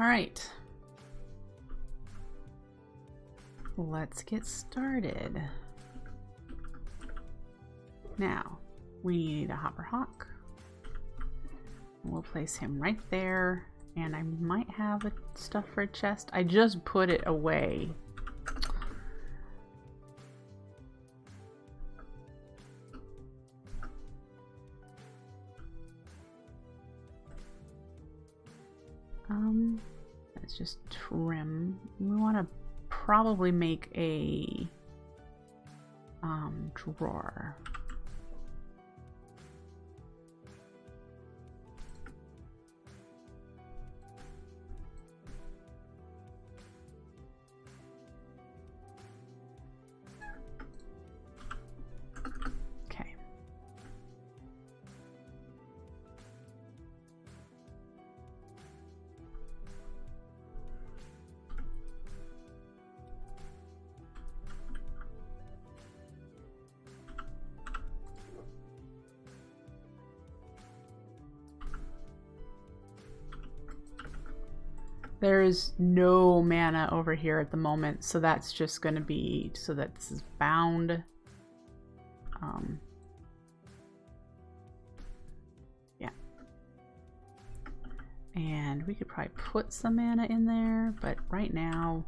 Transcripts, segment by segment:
All right. Let's get started. Now, we need a hopper hawk. We'll place him right there. And I might have stuff for a chest. I just put it away. Let's just trim. We want to probably make a drawer. Okay. There's no mana over here at the moment, so that's just going to be, so that's bound. Yeah. And we could probably put some mana in there, but right now,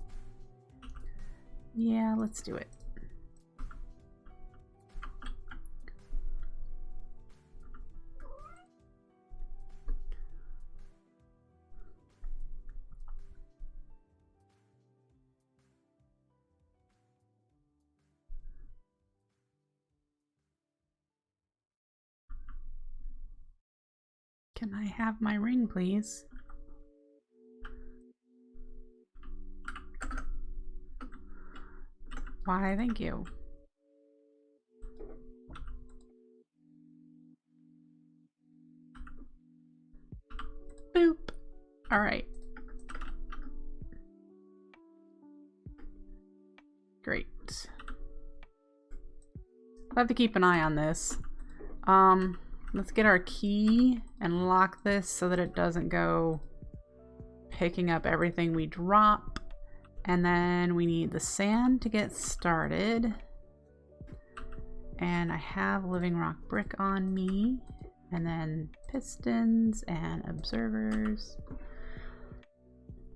yeah, let's do it. Can I have my ring, please? Why, thank you. Boop. All right. Great. I'll have to keep an eye on this. Let's get our key and lock this so that it doesn't go picking up everything we drop. And then we need the sand to get started. And I have living rock brick on me. And then pistons and observers.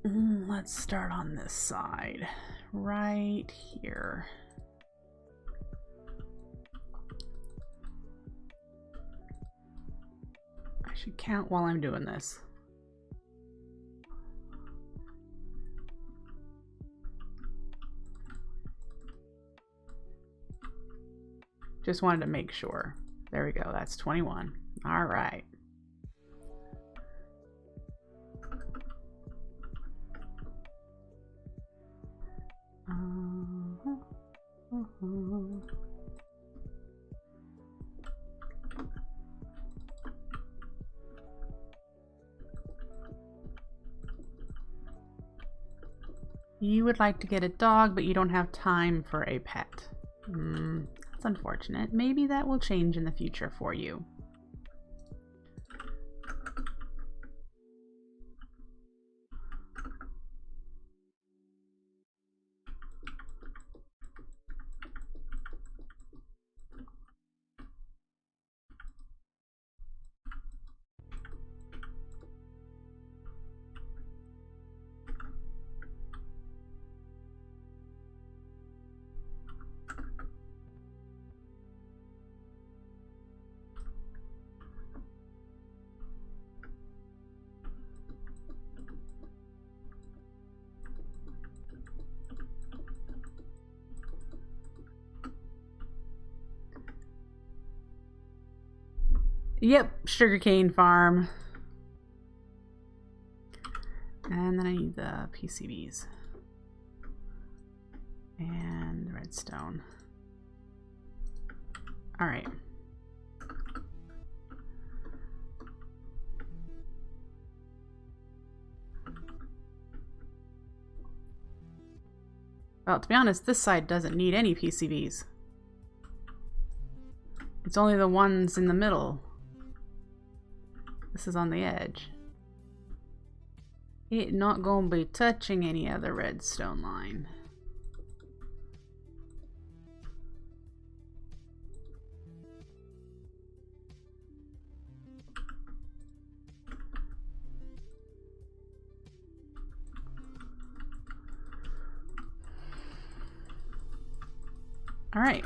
Let's start on this side. Right here. I should count while I'm doing this. Just wanted to make sure. There we go. That's 21. All right. You would like to get a dog, but you don't have time for a pet. That's unfortunate. Maybe that will change in the future for you. Yep, Sugarcane Farm. And then I need the PCBs. And redstone. Alright. Well, to be honest, this side doesn't need any PCBs. It's only the ones in the middle. This is on the edge. It not gonna be touching any other redstone line. All right,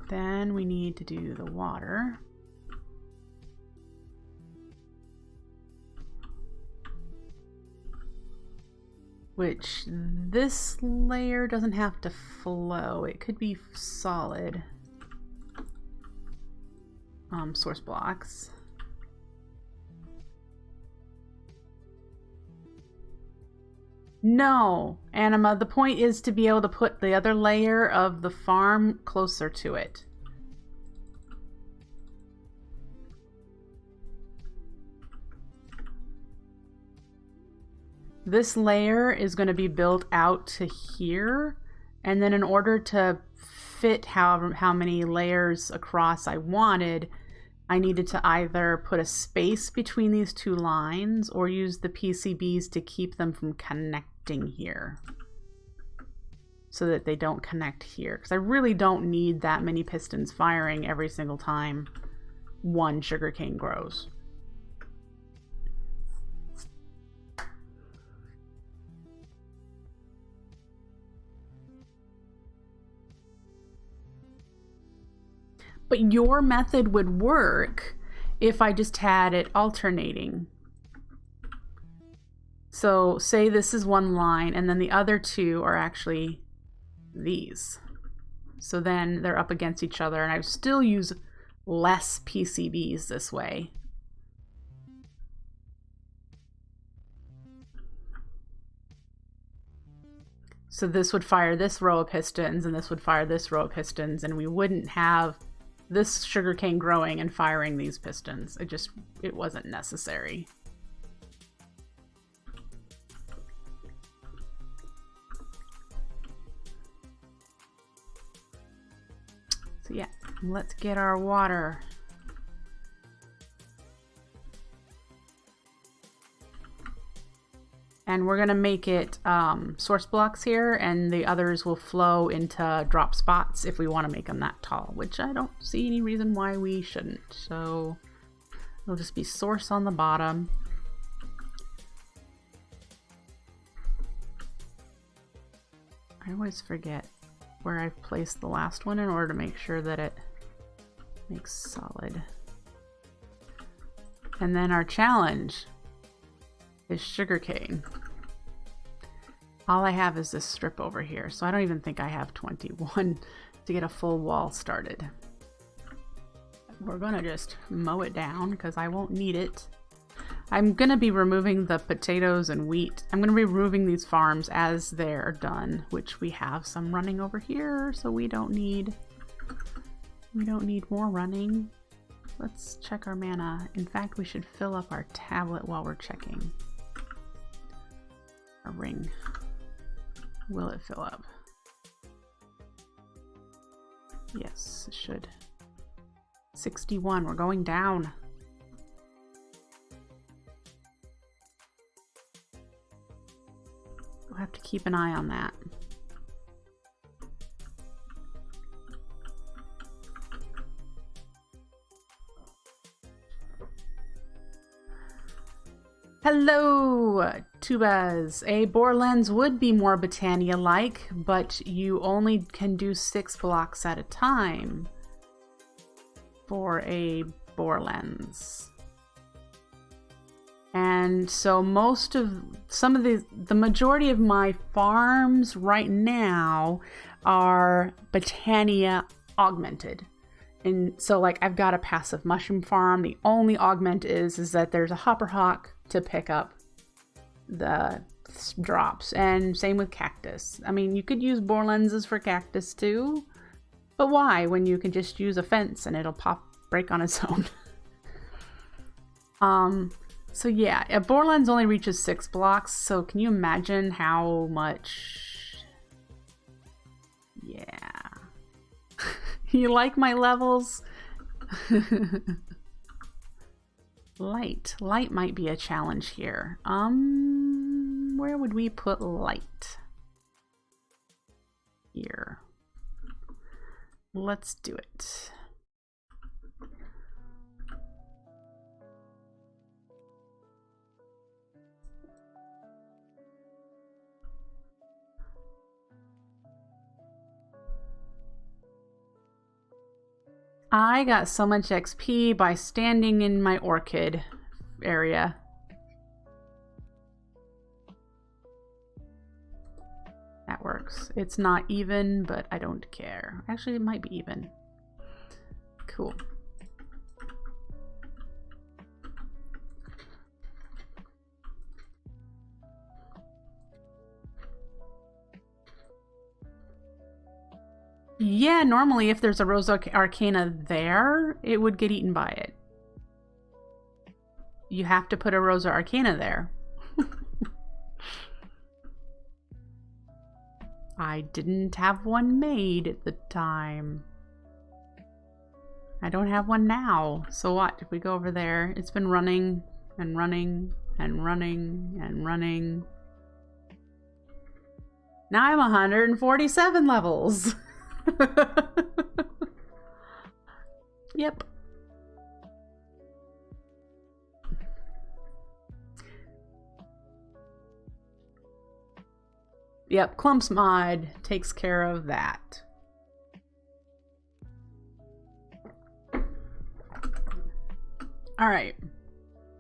then we need to do the water. Which this layer doesn't have to flow. It could be solid. Source blocks. No, Anima, the point is to be able to put the other layer of the farm closer to it. This layer is going to be built out to here, and then in order to fit how many layers across I wanted, I needed to either put a space between these two lines or use the PCBs to keep them from connecting here so that they don't connect here, because I really don't need that many pistons firing every single time one sugarcane grows. But your method would work if I just had it alternating. So say this is one line and then the other two are actually these. So then they're up against each other and I still use less PCBs this way. So this would fire this row of pistons and this would fire this row of pistons, and we wouldn't have this sugarcane growing and firing these pistons. It wasn't necessary. So yeah, let's get our water. And we're gonna make it source blocks here, and the others will flow into drop spots if we want to make them that tall, which I don't see any reason why we shouldn't. So it'll just be source on the bottom. I always forget where I've placed the last one in order to make sure that it makes solid. And then our challenge is sugarcane. All I have is this strip over here, so I don't even think I have 21 to get a full wall started. We're gonna just mow it down because I won't need it. I'm gonna be removing the potatoes and wheat. I'm gonna be removing these farms as they're done, which we have some running over here, so we don't need more running. Let's check our mana. In fact, we should fill up our tablet while we're checking. A ring. Will it fill up? Yes, it should. 61, we're going down. We'll have to keep an eye on that. Hello, Tubas. A bore lens would be more Botania-like, but you only can do 6 blocks at a time for a bore lens. And so the majority of my farms right now are Botania augmented. And so like I've got a passive mushroom farm. The only augment is that there's a hopper hawk to pick up the drops, and same with cactus. I mean, you could use bore lenses for cactus too, but why when you can just use a fence and it'll break on its own? So yeah, a bore lens only reaches 6 blocks, so can you imagine how much? Yeah. You like my levels? Light might be a challenge here. where would we put light? Here. Let's do it. I got so much XP by standing in my orchid area. That works. It's not even, but I don't care. Actually, it might be even. Cool. Yeah, normally if there's a Rose Arcana there, it would get eaten by it. You have to put a Rosa Arcana there. I didn't have one made at the time. I don't have one now. So what? If we go over there, it's been running and running and running and running. Now I'm 147 levels. Yep. Yep, Clumps mod takes care of that. All right,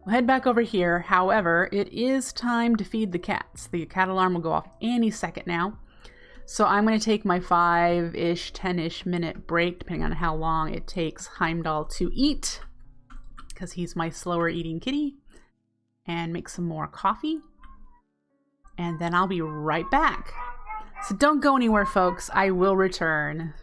we'll head back over here. However, it is time to feed the cats. The cat alarm will go off any second now. So I'm going to take my 5-ish, 10-ish minute break, depending on how long it takes Heimdall to eat, because he's my slower eating kitty, and make some more coffee. And then I'll be right back. So don't go anywhere, folks. I will return.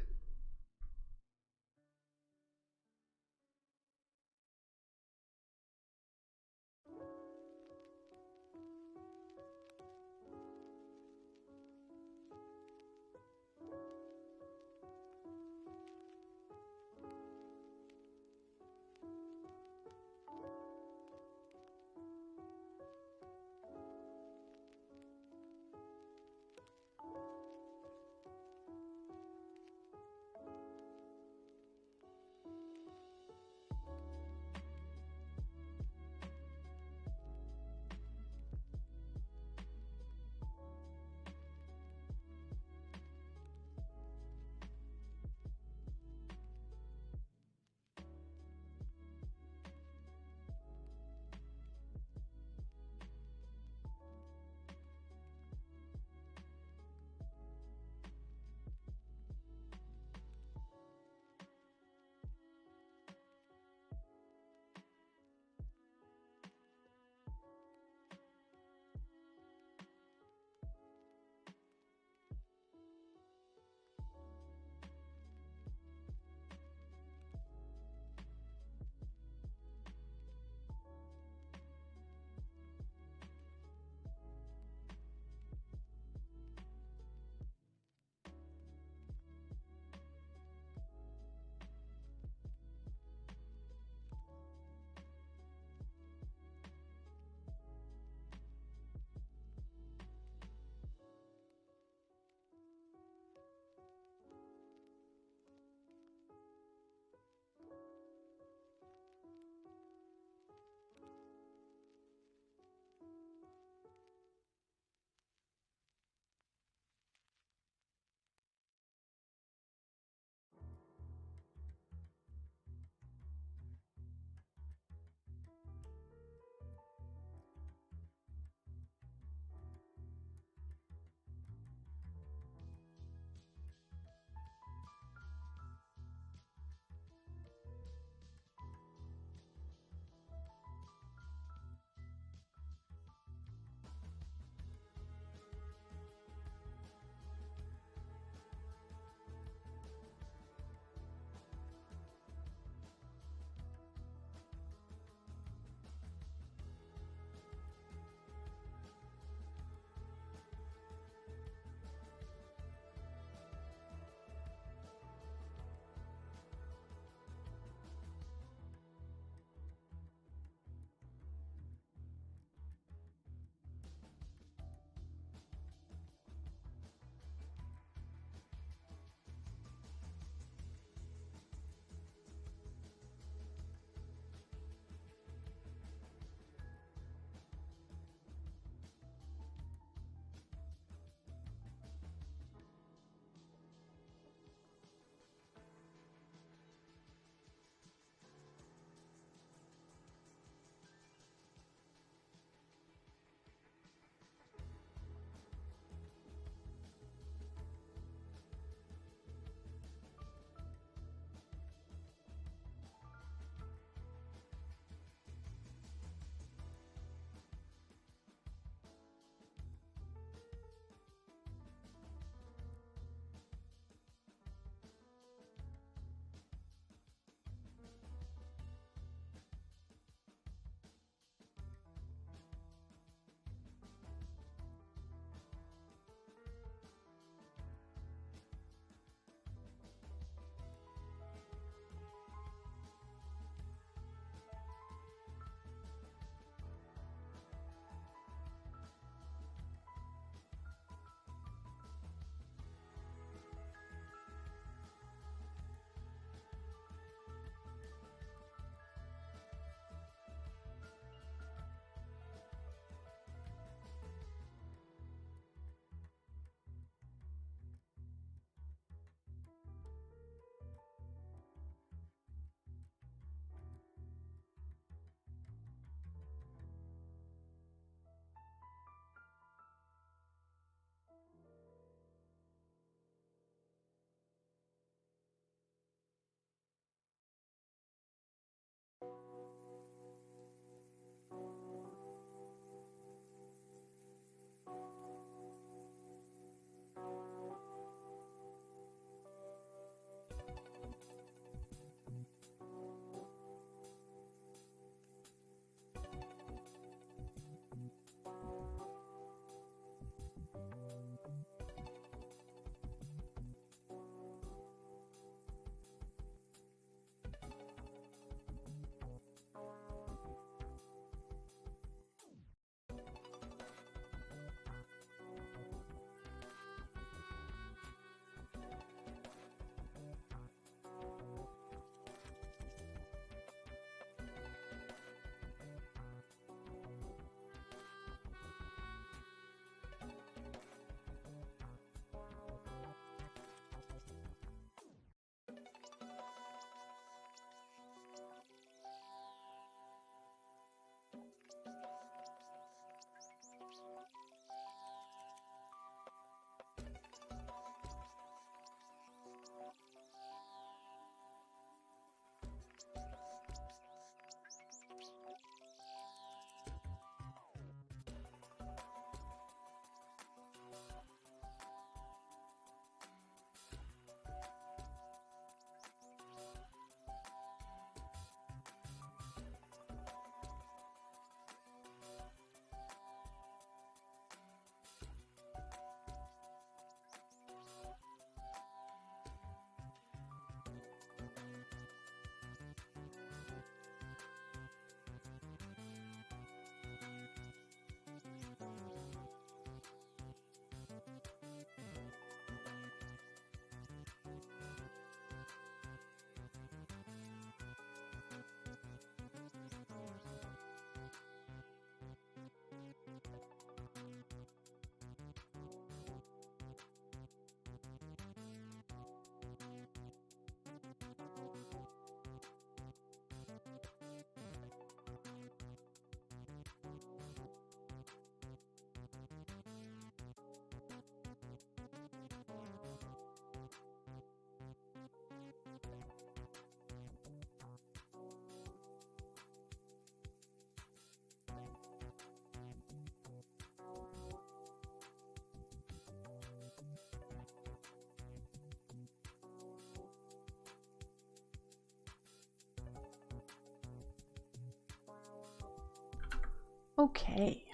Okay.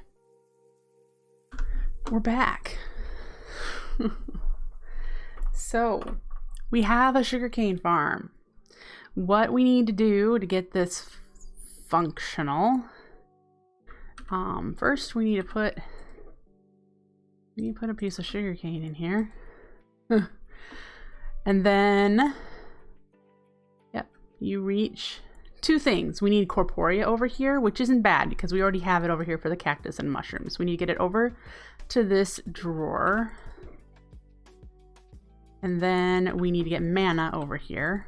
We're back. So, we have a sugarcane farm. What we need to do to get this functional, first we need to put a piece of sugarcane in here. And then, yep, you reach two things. We need Corporea over here, which isn't bad because we already have it over here for the cactus and mushrooms. We need to get it over to this drawer. And then we need to get mana over here.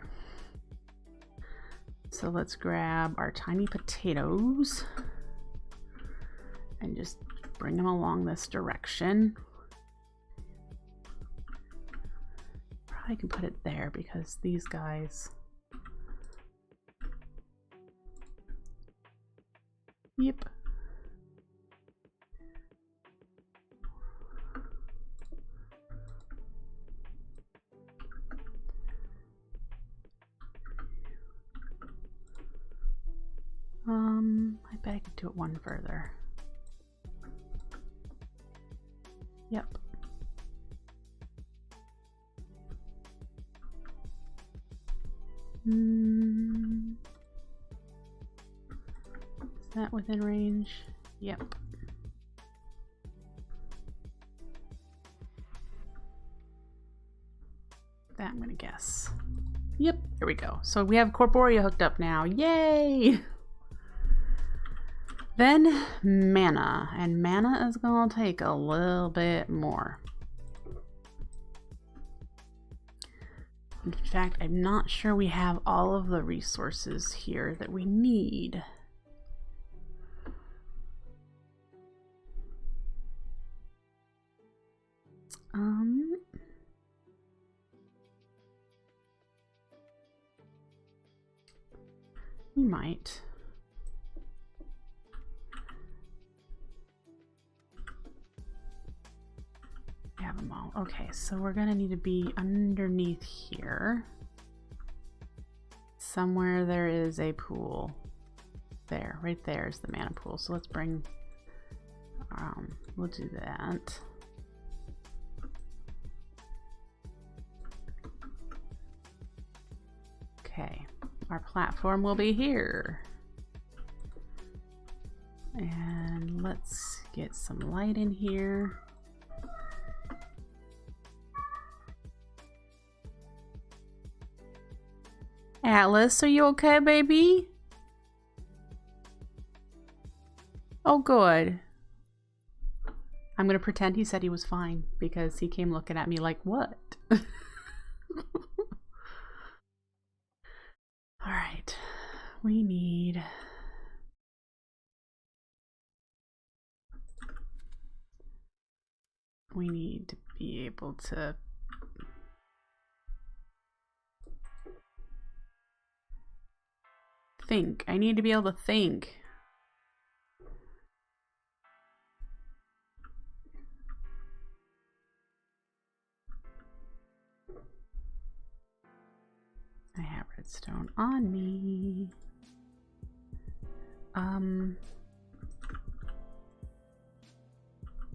So let's grab our tiny potatoes and just bring them along this direction. Probably can put it there because these guys. Yep. I bet I could do it one further. Yep. Is that within range? Yep. That I'm gonna guess. Yep, here we go. So we have Corporea hooked up now. Yay! Then mana, and mana is gonna take a little bit more. In fact, I'm not sure we have all of the resources here that we need. We might. Have them all. Okay, so we're gonna need to be underneath here. Somewhere there is a pool. There, right there is the mana pool. So let's bring, we'll do that. Okay, our platform will be here. And let's get some light in here. Atlas, are you okay, baby? Oh, good. I'm gonna pretend he said he was fine because he came looking at me like, what? All right, we need to be able to think. I need to be able to think. I have redstone on me.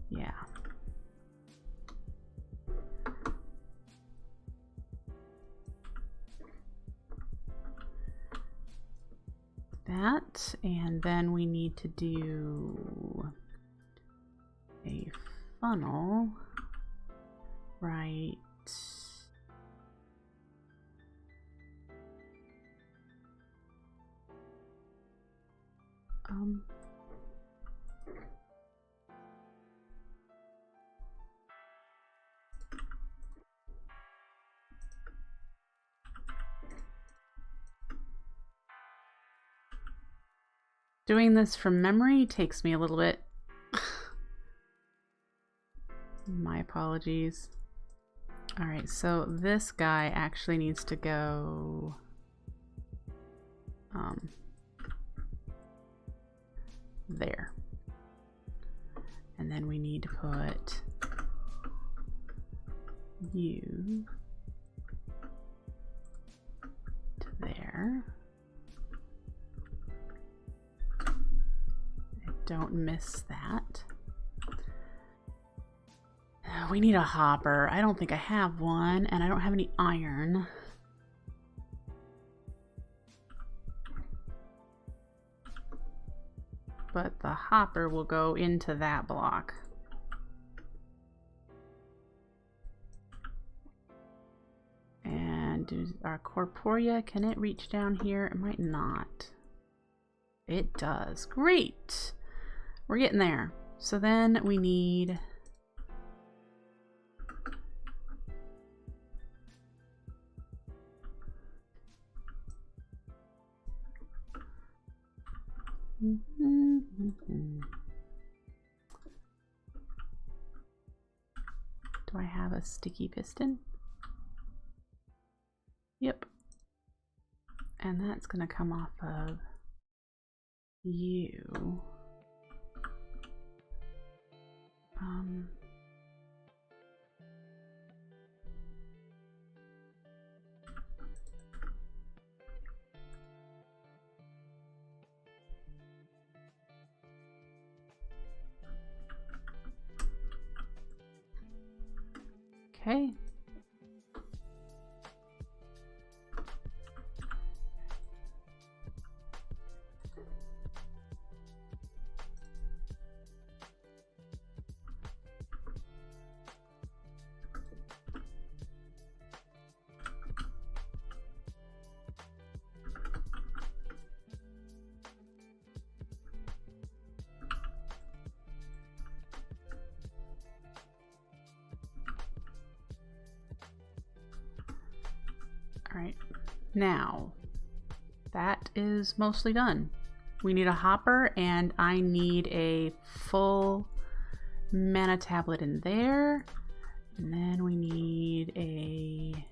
Yeah. That, and then we need to do a funnel right doing this from memory takes me a little bit. My apologies. All right, so this guy actually needs to go there. And then we need to put you to there. Don't miss that. We need a hopper. I don't think I have one, and I don't have any iron. But the hopper will go into that block. And do our Corporea, can it reach down here? It might not. It does. Great! We're getting there. So then we need... Do I have a sticky piston? Yep. And that's going to come off of you. Okay. Alright, now that is mostly done. We need a hopper, and I need a full mana tablet in there. And then we need a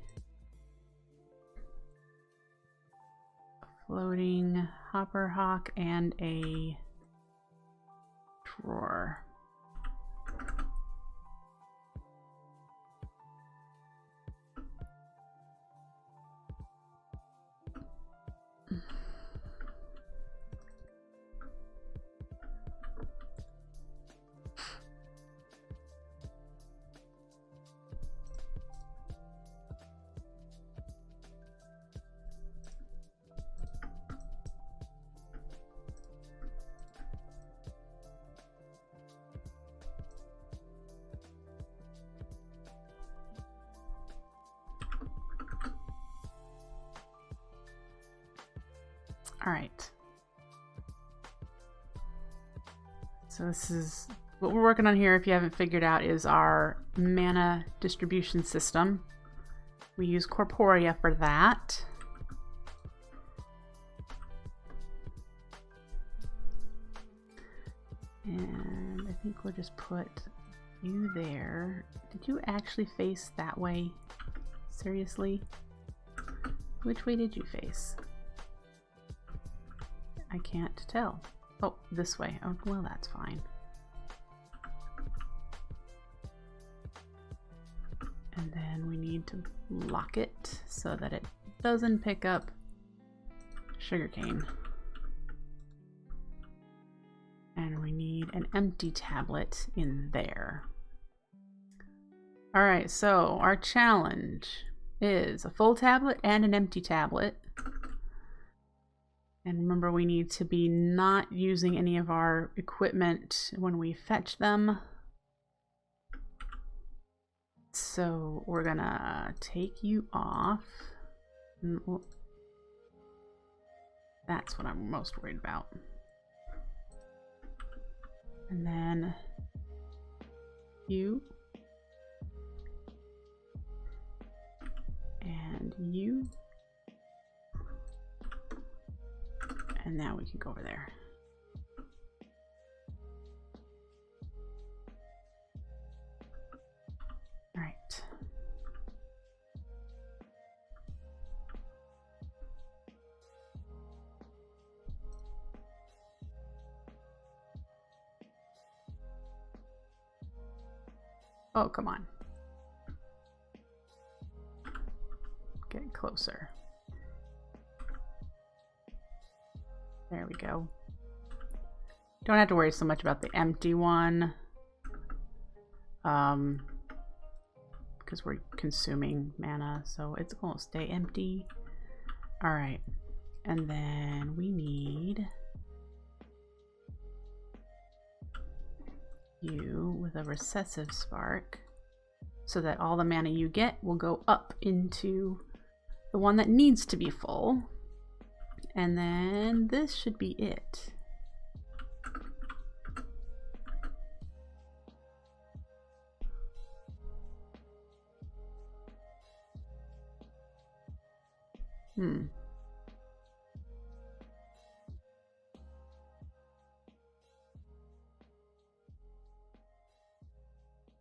floating hopper hawk and a drawer. All right. So this is what we're working on here, if you haven't figured out, is our mana distribution system. We use Corporea for that. And I think we'll just put you there. Did you actually face that way? Seriously? Which way did you face? I can't tell. Oh, this way. Oh, well, that's fine. And then we need to lock it so that it doesn't pick up sugarcane. And we need an empty tablet in there. All right, so our challenge is a full tablet and an empty tablet. And remember, we need to be not using any of our equipment when we fetch them. So we're gonna take you off. That's what I'm most worried about. And then you. And you. And now we can go over there. All right. Oh, come on. Get closer. There we go. Don't have to worry so much about the empty one. Because we're consuming mana, so it's going to stay empty. All right. And then we need you with a recessive spark so that all the mana you get will go up into the one that needs to be full. And then this should be it.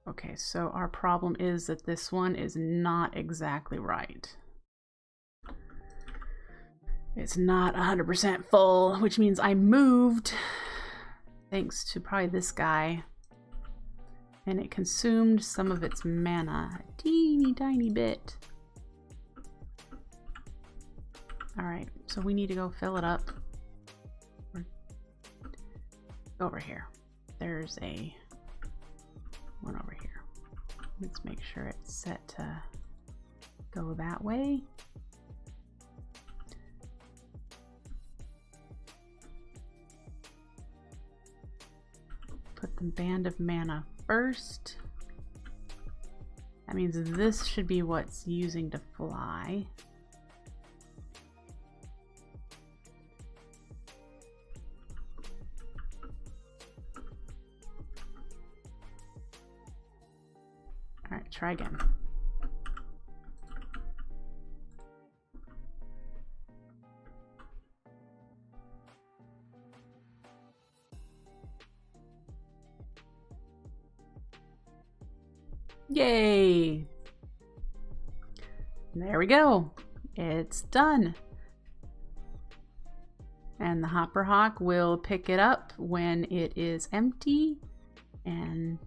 Okay, so our problem is that this one is not exactly right. It's not 100% full, which means I moved thanks to probably this guy. And it consumed some of its mana, a teeny tiny bit. All right, so we need to go fill it up. Over here. There's a one over here. Let's make sure it's set to go that way. Put the band of mana first. That means this should be what's using to fly. All right, try again. Yay! There we go. It's done. And the Hopper Hawk will pick it up when it is empty and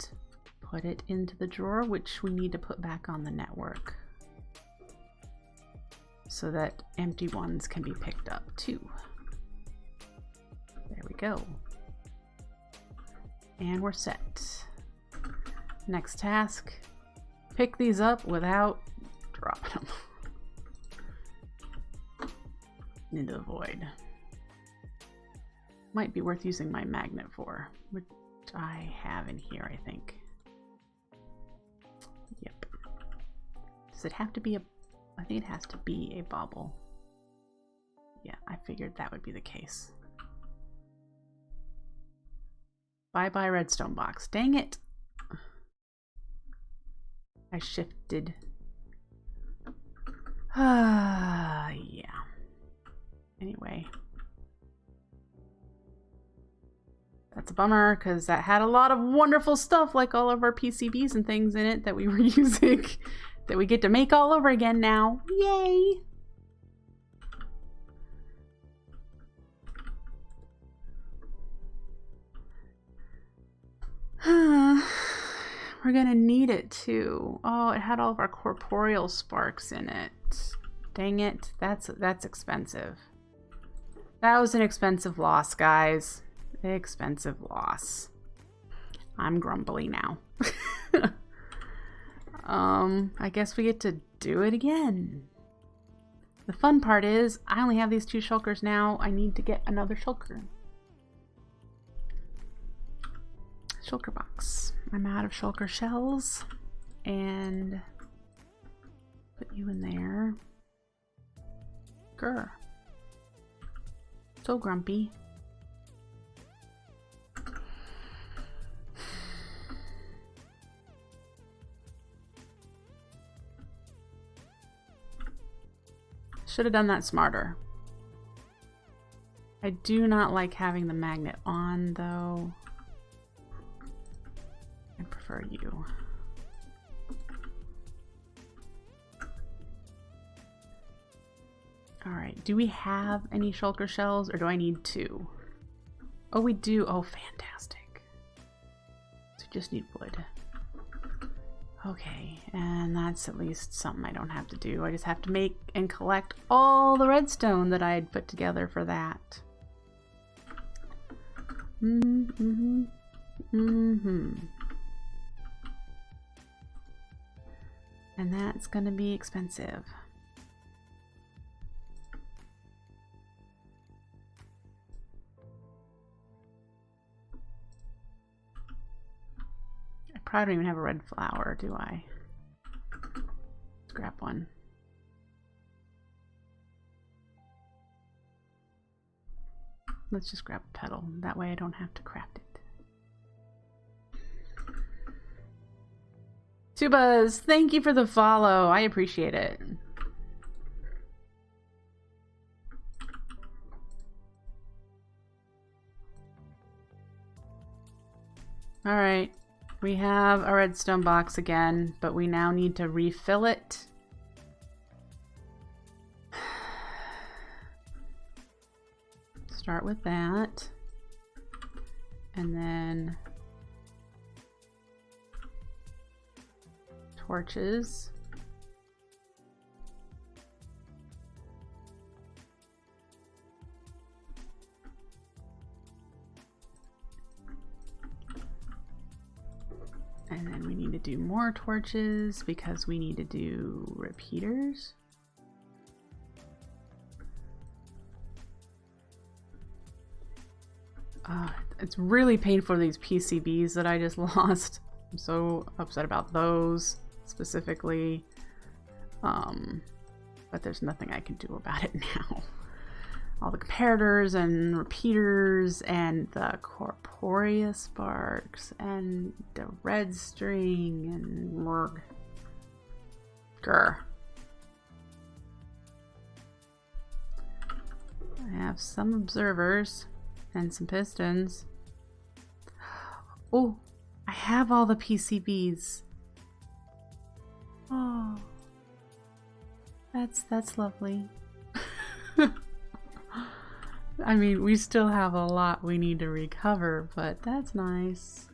put it into the drawer, which we need to put back on the network so that empty ones can be picked up too. There we go. And we're set. Next task, pick these up without dropping them into the void. Might be worth using my magnet for, which I have in here, I think. Yep. Does it have to be a... I think it has to be a bauble. Yeah, I figured that would be the case. Bye-bye redstone box. Dang it! I shifted. Yeah. Anyway. That's a bummer, because that had a lot of wonderful stuff, like all of our PCBs and things in it that we were using, that we get to make all over again now. Yay! We're gonna need it too. Oh, it had all of our corporeal sparks in it. Dang it, that's expensive. That was an expensive loss, guys. Expensive loss. I'm grumbly now. I guess we get to do it again. The fun part is I only have these 2 shulkers now. I need to get another shulker. Shulker box. I'm out of shulker shells. And put you in there. Grr. So grumpy. Should have done that smarter. I do not like having the magnet on, though. I prefer you. Alright, do we have any shulker shells, or do I need 2? Oh, we do. Oh, fantastic. So we just need wood. Okay, and that's at least something I don't have to do. I just have to make and collect all the redstone that I had put together for that. And that's gonna be expensive. I probably don't even have a red flower, do I? Let's grab one. Let's just grab a petal. That way I don't have to craft it. Tubas, thank you for the follow. I appreciate it. Alright. We have a redstone box again, but we now need to refill it. Start with that. And then torches. And then we need to do more torches because we need to do repeaters. It's really painful, these PCBs that I just lost. I'm so upset about those specifically. But there's nothing I can do about it now. All the comparators and repeaters and the Corporea sparks and the red string and grr. I have some observers and some pistons. Oh, I have all the PCBs. Oh, that's lovely. I mean, we still have a lot we need to recover, but that's nice.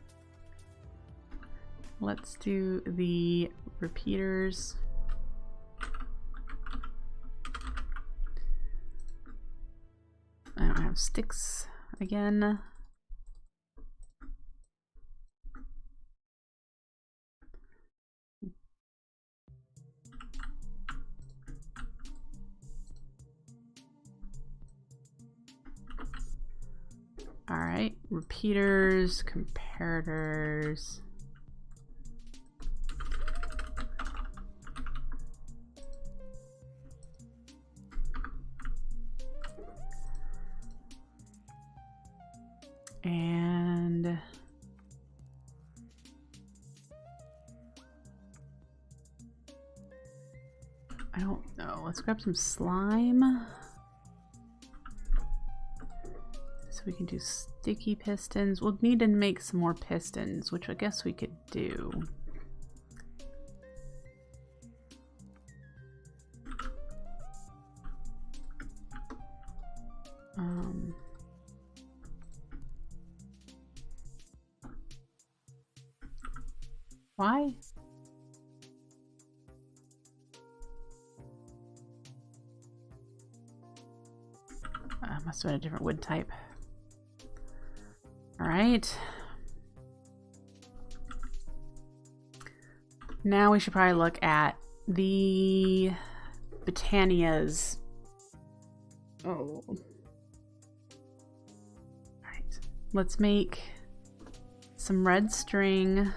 Let's do the repeaters. I don't have sticks again. All right, repeaters, comparators. And I don't know, let's grab some slime. So we can do sticky pistons. We'll need to make some more pistons, which I guess we could do. Why? Must have been a different wood type. All right. Now we should probably look at the Botanias. Oh. All right. Let's make some red string.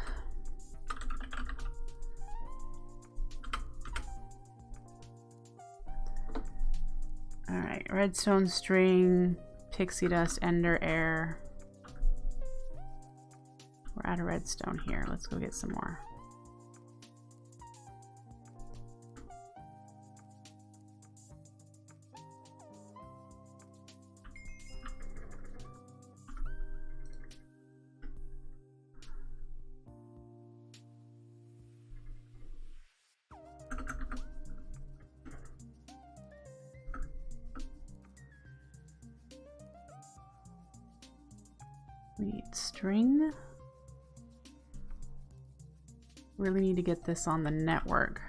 All right, redstone string, pixie dust, ender air. We're out of redstone here. Let's go get some more. We need string. Really need to get this on the network.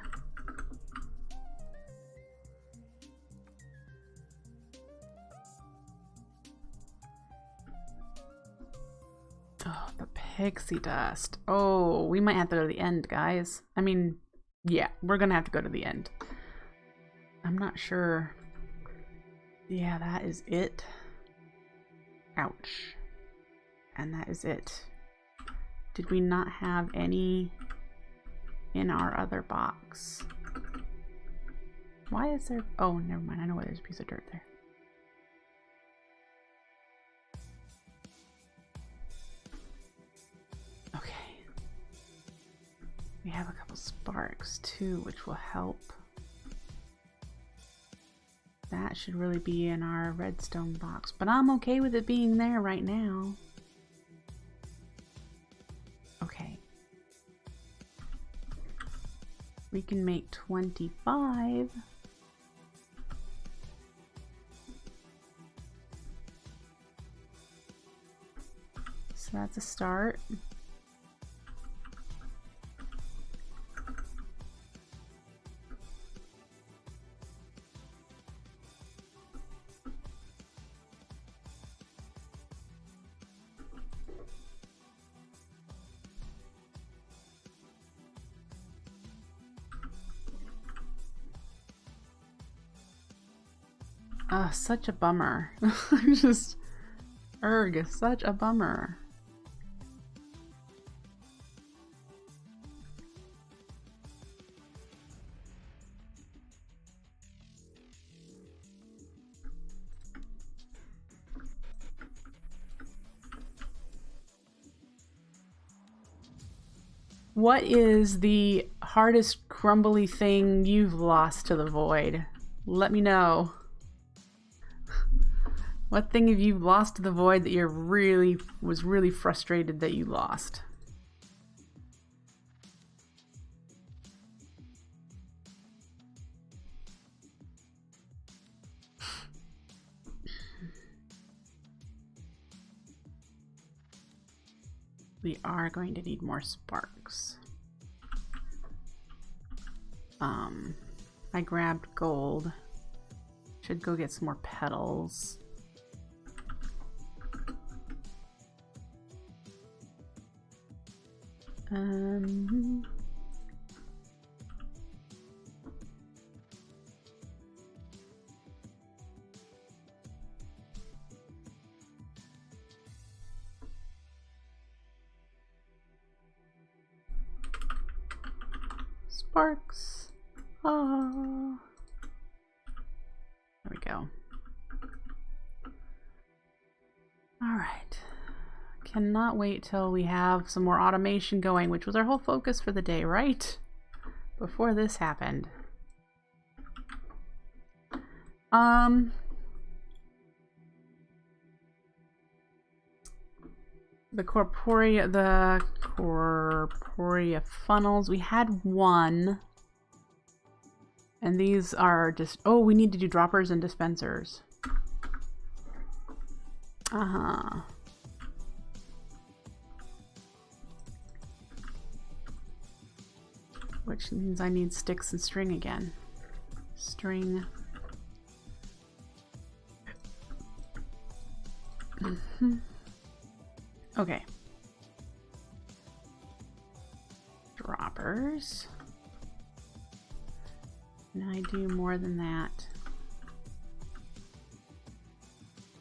Pixie dust. Oh, we might have to go to the end, guys. I mean, yeah, we're gonna have to go to the end. I'm not sure. Yeah, that is it. Ouch. And that is it. Did we not have any in our other box? Why is there... Oh, never mind. I know why there's a piece of dirt there. Okay. We have a couple sparks too, which will help. That should really be in our redstone box, but I'm okay with it being there right now. Okay. We can make 25. So that's a start. Such a bummer. Just, such a bummer. What is the hardest crumbly thing you've lost to the void? Let me know. What thing have you lost to the void that you're was really frustrated that you lost? We are going to need more sparks. I grabbed gold. Should go get some more petals. Sparks. Oh. There we go. All right. Cannot wait till we have some more automation going, which was our whole focus for the day, right? Before this happened. The Corporea funnels. We had one. And these are just... Oh, we need to do droppers and dispensers. Uh-huh. Which means I need sticks and string again. String. Okay. Droppers. Can I do more than that?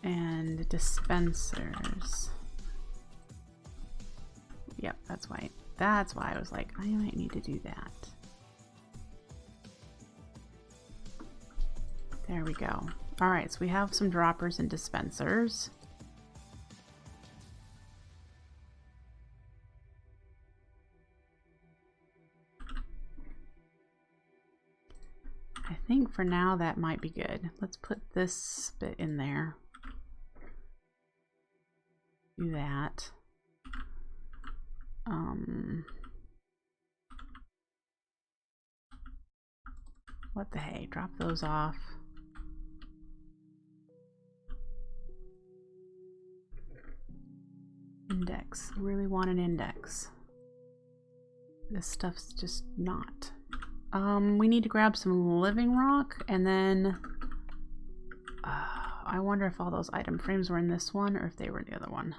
And dispensers. Yep, that's why I was like, I might need to do that. There we go. All right, so we have some droppers and dispensers. I think for now that might be good. Let's put this bit in there. Do that. What the hey? Drop those off. Index. Really want an index. This stuff's just not. We need to grab some living rock, and then I wonder if all those item frames were in this one or if they were in the other one.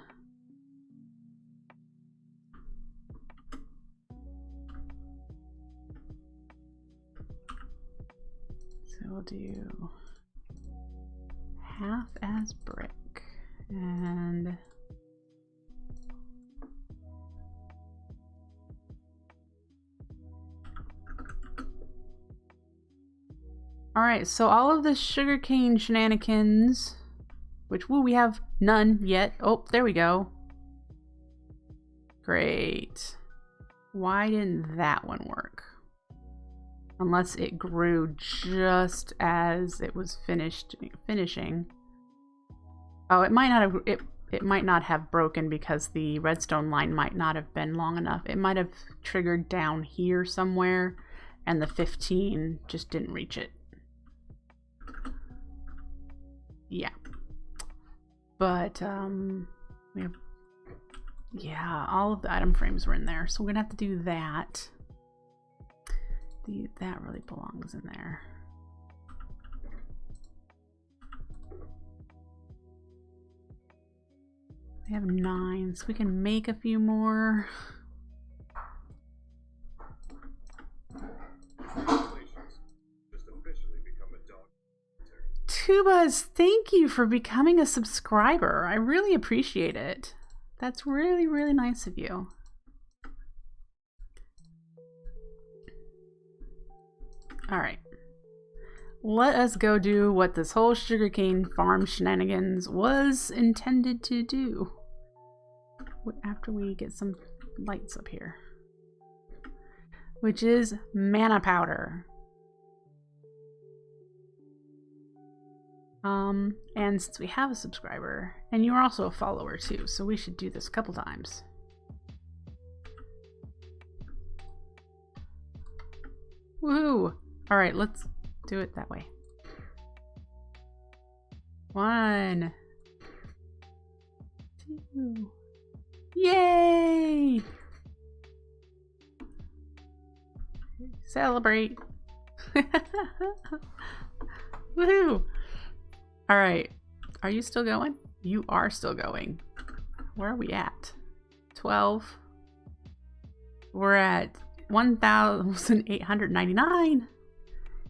we'll do half as brick and all right, so all of the sugarcane shenanigans, which, woo, we have none yet. Oh, there we go. Great. Why didn't that one work? Unless it grew just as it was finishing. Oh, it might not have, it might not have broken because the redstone line might not have been long enough. It might have triggered down here somewhere and the 15 just didn't reach it. Yeah. But we have, yeah, all of the item frames were in there, so we're gonna have to do that. That really belongs in there. We have 9, so we can make a few more. Tubas, thank you for becoming a subscriber. I really appreciate it. That's really, really nice of you. All right. Let us go do what this whole sugarcane farm shenanigans was intended to do. After we get some lights up here. Which is mana powder. And since we have a subscriber, and you're also a follower too, so we should do this a couple times. Woohoo! Alright, let's do it that way. 1, 2. Yay! Celebrate! Woohoo! Alright, are you still going? You are still going. Where are we at? 12. We're at 1,899.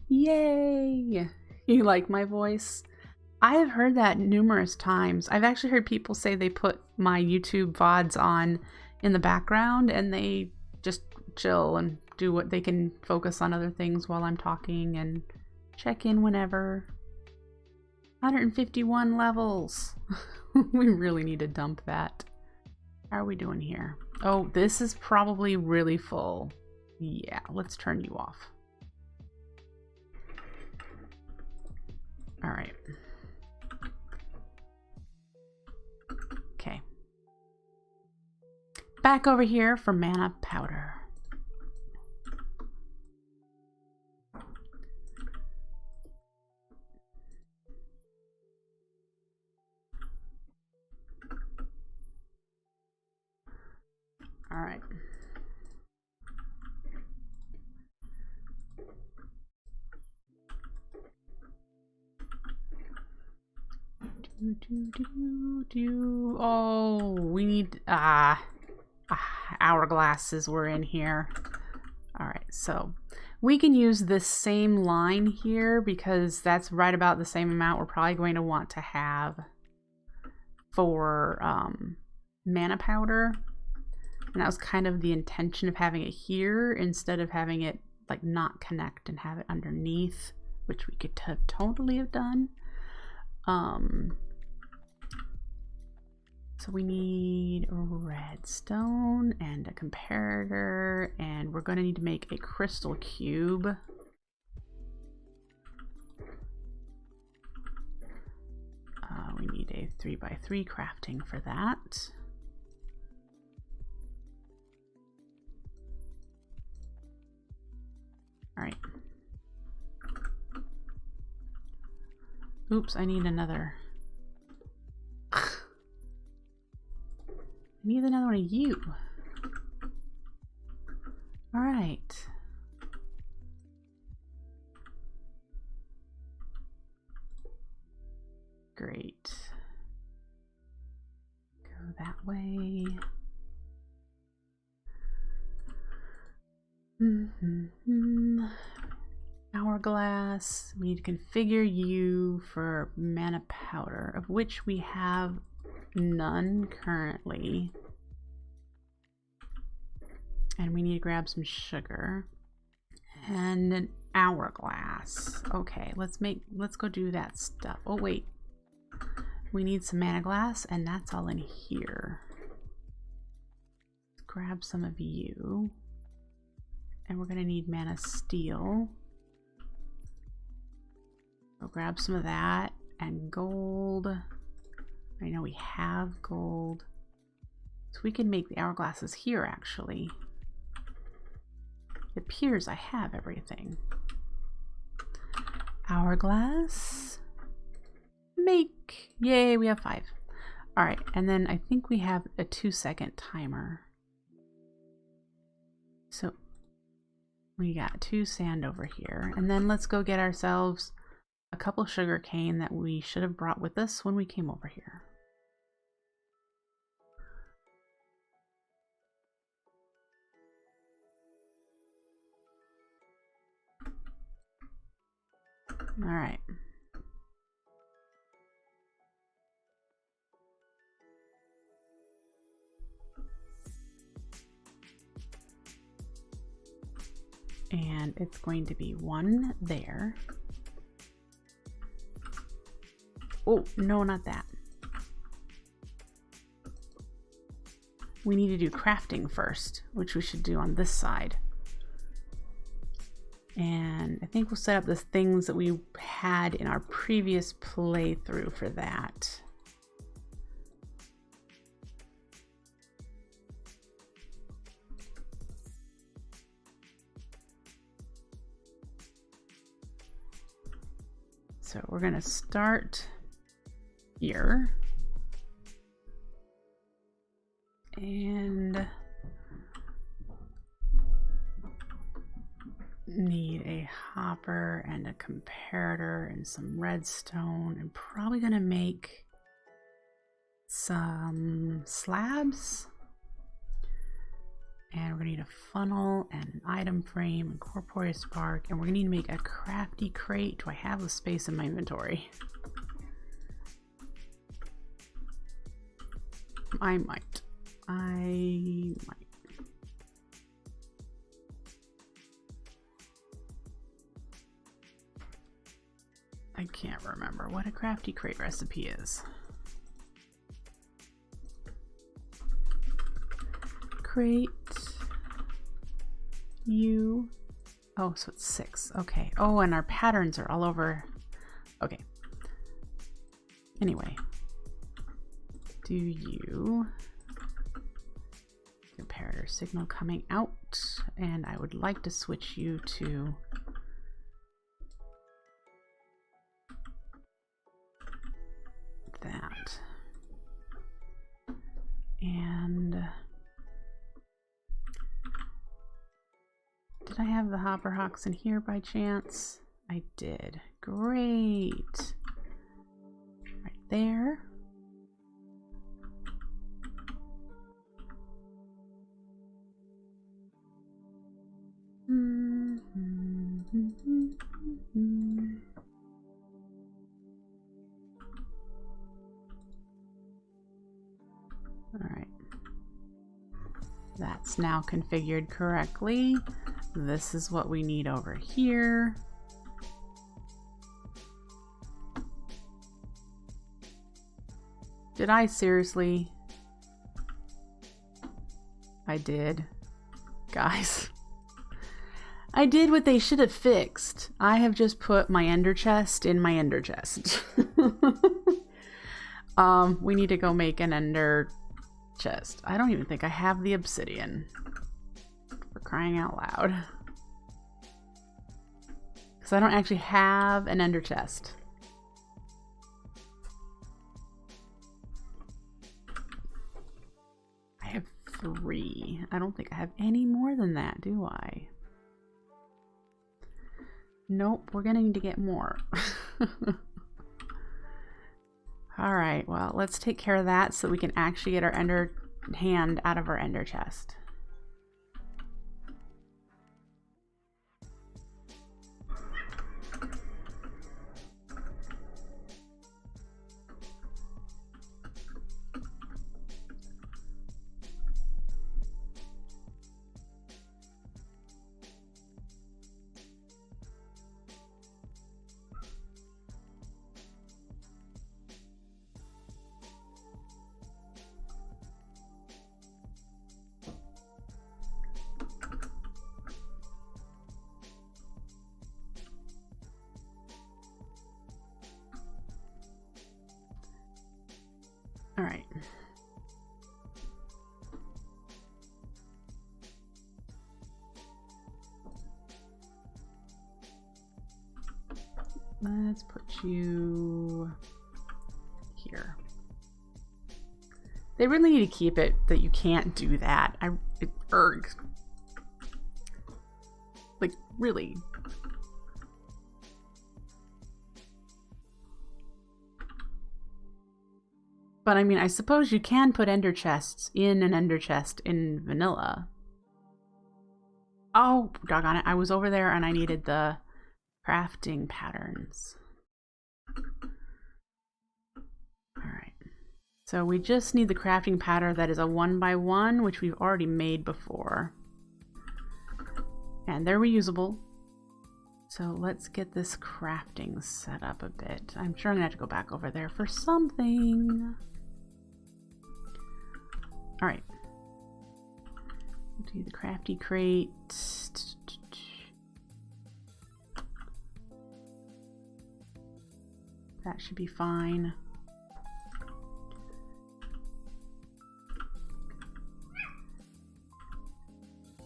Yay! You like my voice? I have heard that numerous times. I've actually heard people say they put my YouTube VODs on in the background and they just chill and do what they can, focus on other things while I'm talking and check in whenever. 151 levels. We really need to dump that. How are we doing here? Oh, this is probably really full. Yeah, let's turn you off. All right. Okay. Back over here for mana powder. All right. Oh, we need hourglasses were in here. All right, so we can use this same line here because that's right about the same amount we're probably going to want to have for mana powder. And that was kind of the intention of having it here instead of having it like not connect and have it underneath, which we could totally have done. So we need redstone and a comparator, and we're going to need to make a crystal cube. We need a 3x3 crafting for that. All right. Oops, I need another. I need another one of you. All right. Great. Go that way. hourglass. We need to configure you for mana powder, of which we have none currently. And we need to grab some sugar and an hourglass. Okay, let's go do that stuff. Oh wait, we need some mana glass, and that's all in here. Let's grab some of you, and we're gonna need mana steel. So grab some of that and gold. I know we have gold, so we can make the hourglasses here. Actually, it appears I have everything. Hourglass. Make. Yay, we have 5. All right, and then I think we have a 2-second timer. So we got 2 sand over here, and then let's go get ourselves a couple sugarcane that we should have brought with us when we came over here. All right. And it's going to be 1 there. Oh, no, not that. We need to do crafting first, which we should do on this side. And I think we'll set up the things that we had in our previous playthrough for that. So we're going to start here. And need a hopper and a comparator and some redstone, and probably going to make some slabs. And we're going to need a funnel and an item frame and Corporea spark, and we're going to need to make a crafty crate. Do I have the space in my inventory? I might. I can't remember what a crafty crate recipe is. Crate you. Oh, so it's 6. Okay. Oh, and our patterns are all over. Okay. Anyway, do you comparator signal coming out, and I would like to switch you to that. And did I have the hopper hawks in here by chance? I did. Great. Right there. All right. That's now configured correctly. This is what we need over here. Did I seriously? I did. Guys. I did what they should have fixed. I have just put my ender chest in my ender chest. We need to go make an ender chest. I don't even think I have the obsidian. For crying out loud. Because I don't actually have an ender chest. I have 3. I don't think I have any more than that, do I? Nope, we're gonna need to get more. Alright, well, let's take care of that so we can actually get our ender hand out of our ender chest. Let's put you here. They really need to keep it that you can't do that. It ergs. Like, really. But I mean, I suppose you can put ender chests in an ender chest in vanilla. Oh, doggone it. I was over there and I needed the crafting patterns. Alright. So we just need the crafting pattern that is a 1x1, which we've already made before. And they're reusable. So let's get this crafting set up a bit. I'm sure I'm gonna have to go back over there for something. Alright. Do the crafty crate. That should be fine.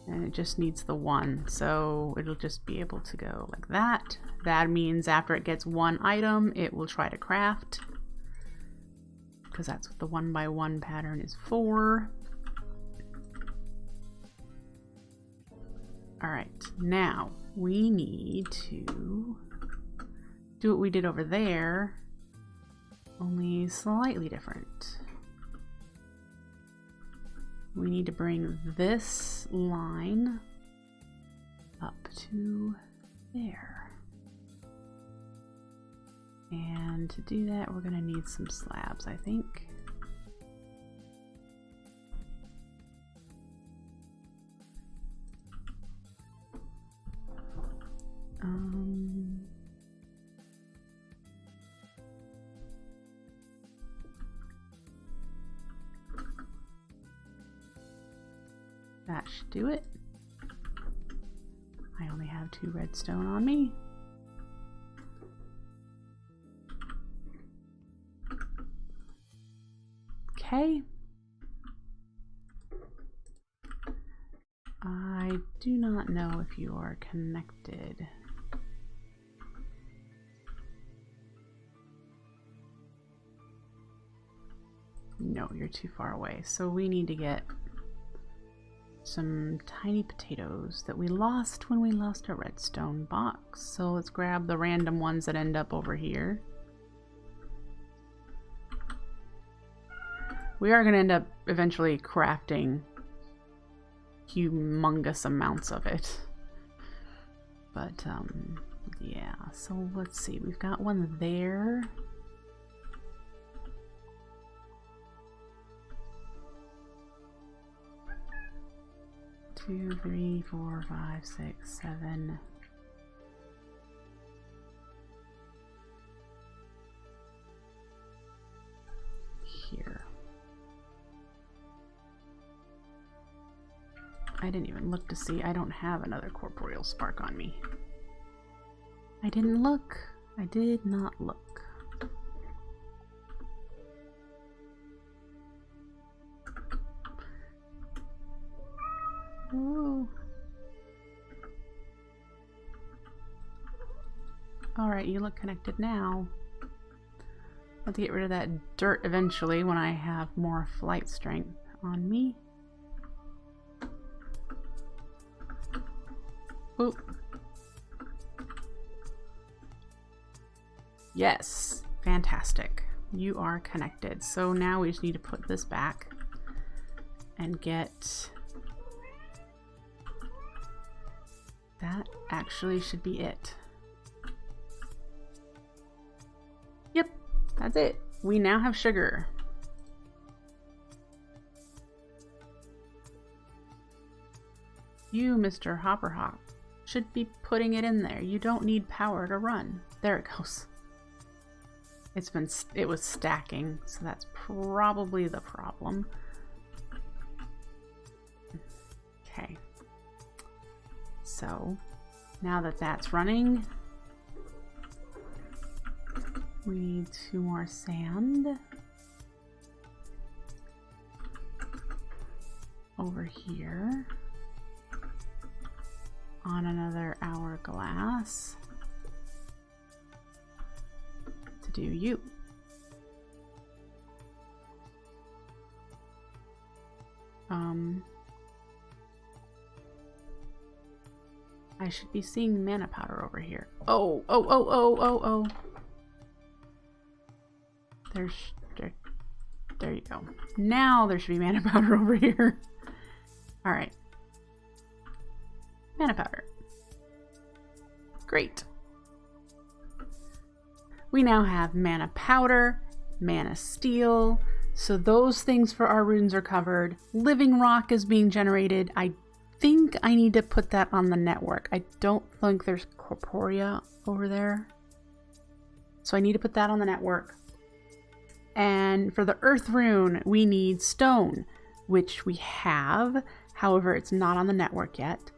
And it just needs the one, so it'll just be able to go like that. That means after it gets one item, it will try to craft, because that's what the 1x1 pattern is for. Alright, now we need to do what we did over there, only slightly different. We need to bring this line up to there. And to do that, we're going to need some slabs, I think. That should do it. I only have 2 redstone on me. Okay. I do not know if you are connected. No, you're too far away. So we need to get some tiny potatoes that we lost when we lost a redstone box. So let's grab the random ones that end up over here. We are going to end up eventually crafting humongous amounts of it. But, yeah. So let's see. We've got one there. Two, 3, 4, 5, 6, 7. Here. I didn't even look to see. I don't have another corporeal spark on me. I didn't look. I did not look. Ooh. Alright, you look connected now. I'll have to get rid of that dirt eventually when I have more flight strength on me. Oop. Yes, fantastic. You are connected. So now we just need to put this back and get... That actually should be it. Yep, that's it. We now have sugar. You, Mr. Hopperhop, should be putting it in there. You don't need power to run. There it goes. It was stacking, so that's probably the problem. Okay. So, now that that's running, we need 2 more sand. Over here. On another hourglass. do you. I should be seeing mana powder over here. Oh. There you go. Now there should be mana powder over here. All right. Mana powder. Great. We now have mana powder, mana steel. So those things for our runes are covered. Living rock is being generated. I think I need to put that on the network. I don't think there's Corporea over there. So I need to put that on the network. And for the earth rune, we need stone, which we have. However, it's not on the network yet.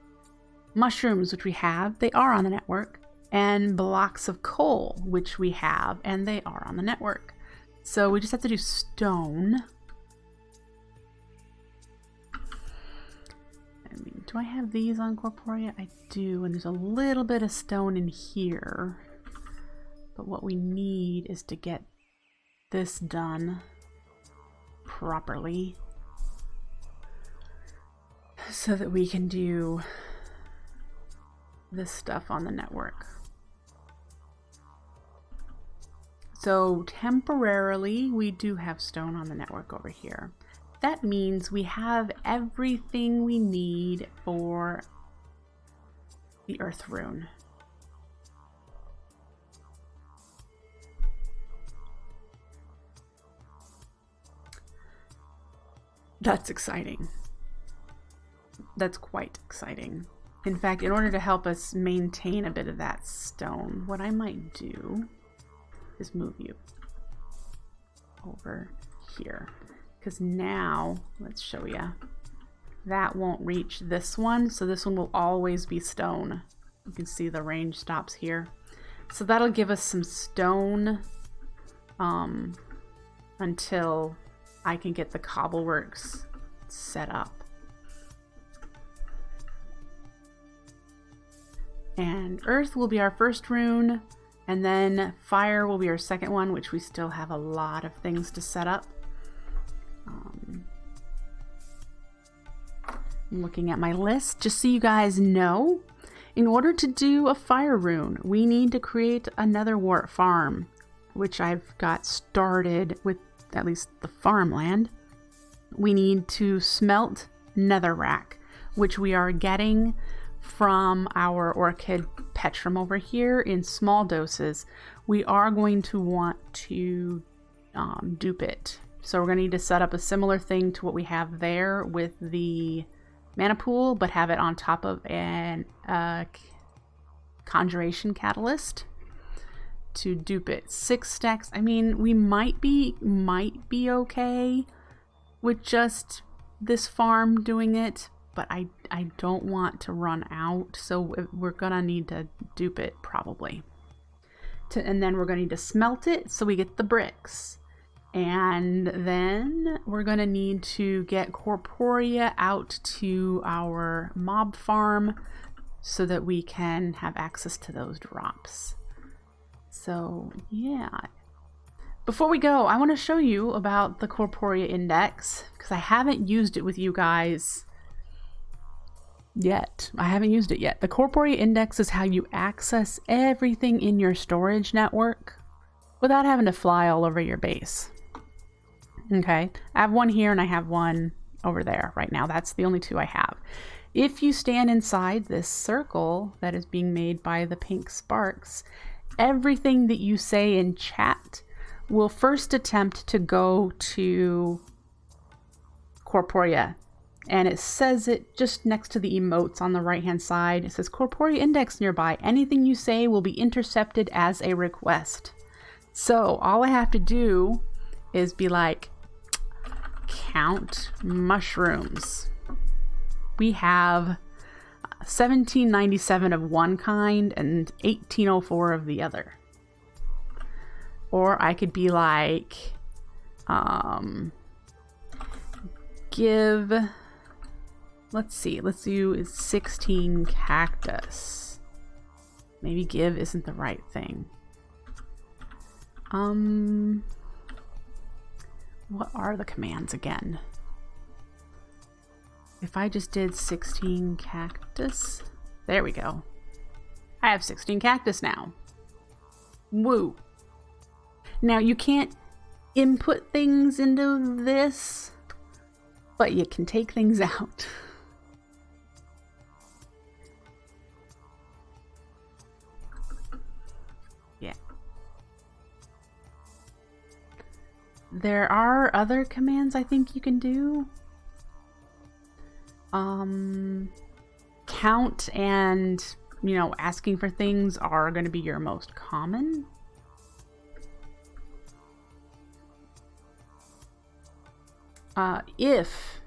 Mushrooms, which we have, they are on the network. And blocks of coal, which we have, and they are on the network. So we just have to do stone. I mean, do I have these on Corporea? I do, and there's a little bit of stone in here. But what we need is to get this done properly so that we can do this stuff on the network. So temporarily, we do have stone on the network over here. That means we have everything we need for the earth rune. That's exciting. That's quite exciting. In fact, in order to help us maintain a bit of that stone, what I might do is move you over here. Because now, let's show you, that won't reach this one, so this one will always be stone. You can see the range stops here. So that'll give us some stone until I can get the cobbleworks set up. And earth will be our first rune, and then fire will be our second one, which we still have a lot of things to set up. I'm looking at my list just so you guys know. In order to do a fire rune, we need to create another wart farm, which I've got started with at least the farmland. We need to smelt netherrack, which we are getting from our orchid petrum over here in small doses. We are going to want to dupe it. So we're going to need to set up a similar thing to what we have there with the mana pool, but have it on top of an conjuration catalyst to dupe it. 6 stacks. I mean, we might be okay with just this farm doing it, but I don't want to run out, so we're gonna need to dupe it probably. And then we're gonna need to smelt it so we get the bricks. And then we're gonna need to get Corporea out to our mob farm so that we can have access to those drops. So yeah. Before we go, I want to show you about the Corporea Index because I haven't used it with you guys yet. I haven't used it yet. The Corporea Index is how you access everything in your storage network without having to fly all over your base. Okay, I have one here and I have one over there right now. That's the only 2 I have. If you stand inside this circle that is being made by the pink sparks, everything that you say in chat will first attempt to go to Corporea. And it says it just next to the emotes on the right hand side. It says Corporea Index nearby. Anything you say will be intercepted as a request. So all I have to do is be like, count mushrooms. We have 1797 of one kind and 1804 of the other. Or I could be like, give, let's see, let's do 16 cactus. Maybe give isn't the right thing. What are the commands again? If I just did 16 cactus, there we go. I have 16 cactus now. Woo. Now you can't input things into this, but you can take things out. Yeah. There are other commands I think you can do. Count and, you know, asking for things are going to be your most common. If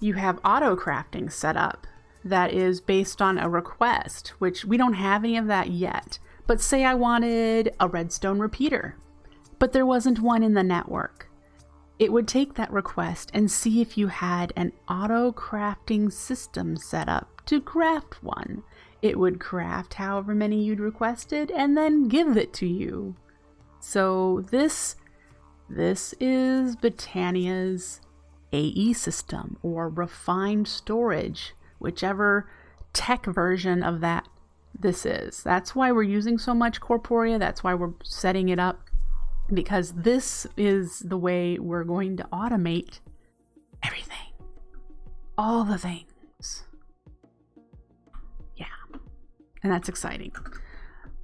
you have auto crafting set up that is based on a request, which we don't have any of that yet, but say I wanted a redstone repeater, but there wasn't one in the network. It would take that request and see if you had an auto crafting system set up to craft one. It would craft however many you'd requested and then give it to you. So this is Botania's AE system, or refined storage, whichever tech version of that this is. That's why we're using so much Corporea. That's why we're setting it up, because this is the way we're going to automate everything. All the things. Yeah. And that's exciting.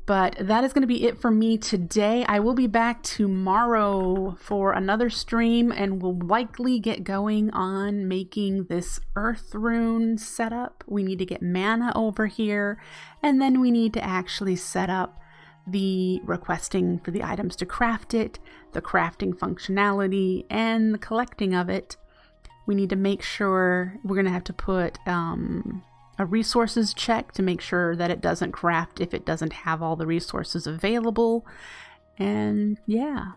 But that is going to be it for me today. I will be back tomorrow for another stream, and we'll likely get going on making this earth rune setup. We need to get mana over here, and then we need to actually set up the requesting for the items to craft it, the crafting functionality, and the collecting of it. We need to make sure we're going to have to put a resources check to make sure that it doesn't craft if it doesn't have all the resources available. And yeah,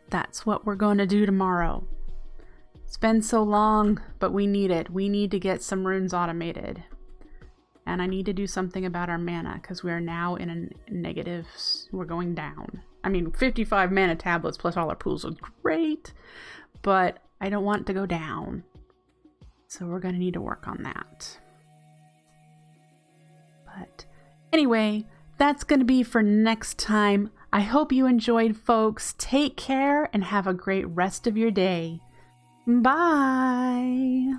that's what we're going to do tomorrow. It's been so long, but we need it. We need to get some runes automated. And I need to do something about our mana, because we are now in a negative. We're going down. I mean, 55 mana tablets plus all our pools are great, but I don't want to go down. So we're going to need to work on that. But anyway, that's going to be for next time. I hope you enjoyed, folks. Take care and have a great rest of your day. Bye.